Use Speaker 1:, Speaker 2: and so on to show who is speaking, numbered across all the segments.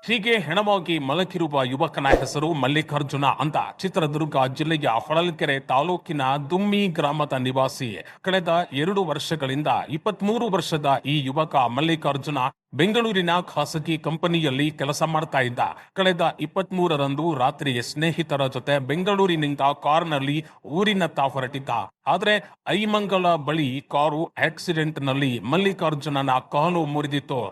Speaker 1: ಹೀಗೆ ಹೆಣವಾಗಿ ಮಲಗಿರುವ ಯುವಕನ ಹೆಸರು ಮಲ್ಲಿಕಾರ್ಜುನ ಅಂತ. ಚಿತ್ರದುರ್ಗ ಜಿಲ್ಲೆಯ ಹೊಳಲ್ಕೆರೆ ತಾಲೂಕಿನ ದುಮ್ಮಿ ಗ್ರಾಮದ ನಿವಾಸಿ. ಕಳೆದ 2 ವರ್ಷಗಳಿಂದ 23 ವರ್ಷದ ಈ ಯುವಕ ಮಲ್ಲಿಕಾರ್ಜುನ ಬೆಂಗಳೂರಿನ ಖಾಸಗಿ ಕಂಪನಿಯಲ್ಲಿ ಕೆಲಸ ಮಾಡ್ತಾ ಇದ್ದ. ಕಳೆದ 23ರಂದು ರಾತ್ರಿ ಸ್ನೇಹಿತರ ಜೊತೆ ಬೆಂಗಳೂರಿನಿಂದ ಕಾರ್ನಲ್ಲಿ ಊರಿನತ್ತ ಹೊರಟಿದ್ದ. ಆದ್ರೆ ಐಮಂಗಲ ಬಳಿ ಕಾರು ಆಕ್ಸಿಡೆಂಟ್ ನಲ್ಲಿ ಮಲ್ಲಿಕಾರ್ಜುನನ ಕಾಲು ಮುರಿದಿತ್ತು.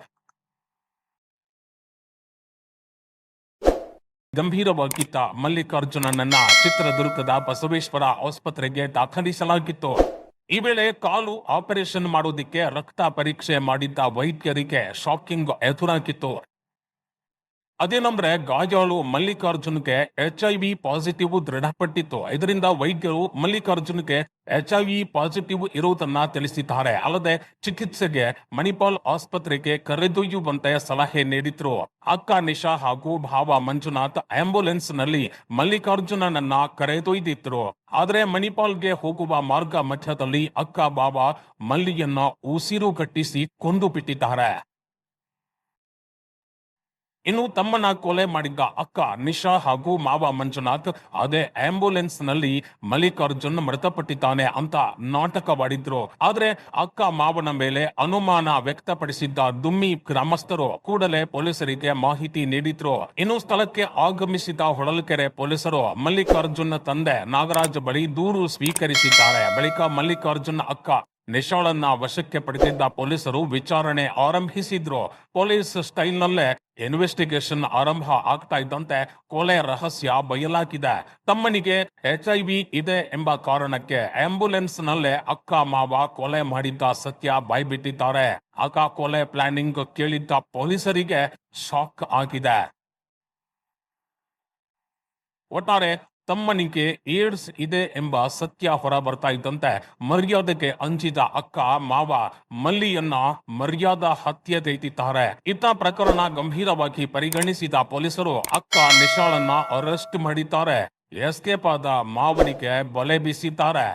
Speaker 1: ಗಂಭೀರವಾಗಿದ್ದ ಮಲ್ಲಿಕಾರ್ಜುನನನ್ನ ಚಿತ್ರದುರ್ಗದ ಬಸವೇಶ್ವರ ಆಸ್ಪತ್ರೆಗೆ ದಾಖಲಿಸಲಾಗಿತ್ತು. ಈ ವೇಳೆ ಕಾಲು ಆಪರೇಷನ್ ಮಾಡೋದಿಕ್ಕೆ ರಕ್ತ ಪರೀಕ್ಷೆ ಮಾಡಿದ್ದ ವೈದ್ಯರಿಗೆ ಶಾಕಿಂಗ್ ಎದುರಾಗಿತ್ತು. ಅದೇನಂದ್ರೆ ಗಾಯಾಳು ಮಲ್ಲಿಕಾರ್ಜುನ್ಗೆ HIV ಪಾಸಿಟಿವ್ ದೃಢಪಟ್ಟಿತ್ತು. ಇದರಿಂದ ವೈದ್ಯರು ಮಲ್ಲಿಕಾರ್ಜುನ್ಗೆ HIV ಪಾಸಿಟಿವ್ ಇರುವುದನ್ನ ತಿಳಿಸಿದ್ದಾರೆ. ಅಲ್ಲದೆ ಚಿಕಿತ್ಸೆಗೆ ಮಣಿಪಾಲ್ ಆಸ್ಪತ್ರೆಗೆ ಕರೆದೊಯ್ಯುವಂತೆ ಸಲಹೆ ನೀಡಿದ್ರು. ಅಕ್ಕ ನಿಶಾ ಹಾಗೂ ಭಾವ ಮಂಜುನಾಥ್ ಆಂಬ್ಯುಲೆನ್ಸ್ ನಲ್ಲಿ ಮಲ್ಲಿಕಾರ್ಜುನನನ್ನ ಕರೆದೊಯ್ದಿದ್ರು. ಆದ್ರೆ ಮಣಿಪಾಲ್ಗೆ ಹೋಗುವ ಮಾರ್ಗ ಮಧ್ಯದಲ್ಲಿ ಅಕ್ಕ ಬಾವ ಮಲ್ಲಿಯನ್ನ ಉಸಿರುಗಟ್ಟಿಸಿ ಕೊಂದು ಬಿಟ್ಟಿದ್ದಾರೆ. ಇನ್ನು ತಮ್ಮನ್ನ ಕೊಲೆ ಮಾಡಿದ್ದ ಅಕ್ಕ ನಿಶಾ ಹಾಗೂ ಮಾವ ಮಂಜುನಾಥ್ ಅದೇ ಆಂಬ್ಯುಲೆನ್ಸ್ ನಲ್ಲಿ ಮಲ್ಲಿಕಾರ್ಜುನ್ ಮೃತಪಟ್ಟಿದ್ದಾನೆ ಅಂತ ನಾಟಕವಾಡಿದ್ರು. ಆದ್ರೆ ಅಕ್ಕ ಮಾವನ ಮೇಲೆ ಅನುಮಾನ ವ್ಯಕ್ತಪಡಿಸಿದ್ದ ದುಮ್ಮಿ ಗ್ರಾಮಸ್ಥರು ಕೂಡಲೇ ಪೊಲೀಸರಿಗೆ ಮಾಹಿತಿ ನೀಡಿದ್ರು. ಇನ್ನು ಸ್ಥಳಕ್ಕೆ ಆಗಮಿಸಿದ ಹೊಳಲ್ಕೆರೆ ಪೊಲೀಸರು ಮಲ್ಲಿಕಾರ್ಜುನ್ ತಂದೆ ನಾಗರಾಜ್ ಬಳಿ ದೂರು ಸ್ವೀಕರಿಸಿದ್ದಾರೆ. ಬಳಿಕ ಮಲ್ಲಿಕಾರ್ಜುನ್ ಅಕ್ಕ ನಿಶಾಳನ್ನ ವಶಕ್ಕೆ ಪಡೆದಿದ್ದ ಪೊಲೀಸರು ವಿಚಾರಣೆ ಆರಂಭಿಸಿದ್ರು. ಪೊಲೀಸ್ ಸ್ಟೈಲ್ ನಲ್ಲೇ ಇನ್ವೆಸ್ಟಿಗೇಷನ್ ಆರಂಭ ಆಗ್ತಾ ಇದ್ದಂತೆ ಕೊಲೆ ರಹಸ್ಯ ಬಯಲಾಗಿದೆ. ತಮ್ಮನಿಗೆ HIV ಇದೆ ಎಂಬ ಕಾರಣಕ್ಕೆ ಆಂಬ್ಯುಲೆನ್ಸ್ ನಲ್ಲೇ ಅಕ್ಕ ಮಾವ ಕೊಲೆ ಮಾಡಿದ್ದ ಸತ್ಯ ಬಾಯ್ಬಿಟ್ಟಿದ್ದಾರೆ. ಅಕ್ಕ ಕೊಲೆ ಪ್ಲಾನಿಂಗ್ ಕೇಳಿದ್ದ ಪೊಲೀಸರಿಗೆ ಶಾಕ್ ಆಗಿದೆ. ಒಟ್ಟಾರೆ ತಮ್ಮನಿಗೆ ಏಡ್ಸ್ ಇದೆ ಎಂಬ ಸತ್ಯ ಹೊರ ಬರ್ತಾ ಇದ್ದಂತೆ ಮರ್ಯಾದೆಗೆ ಅಂಜಿದ ಅಕ್ಕ ಮಾವ ಮಲ್ಲಿಯನ್ನ ಮರ್ಯಾದಾ ಹತ್ಯೆಗೈದಿದ್ದಾರೆ. ಇತ್ತ ಪ್ರಕರಣ ಗಂಭೀರವಾಗಿ ಪರಿಗಣಿಸಿದ ಪೊಲೀಸರು ಅಕ್ಕ ನಿಶಾಳನ್ನ ಅರೆಸ್ಟ್ ಮಾಡಿದ್ದಾರೆ. ಎಸ್ಕೇಪ್ ಆದ ಮಾವನಿಗೆ ಬಲೆ ಬೀಸಿದ್ದಾರೆ.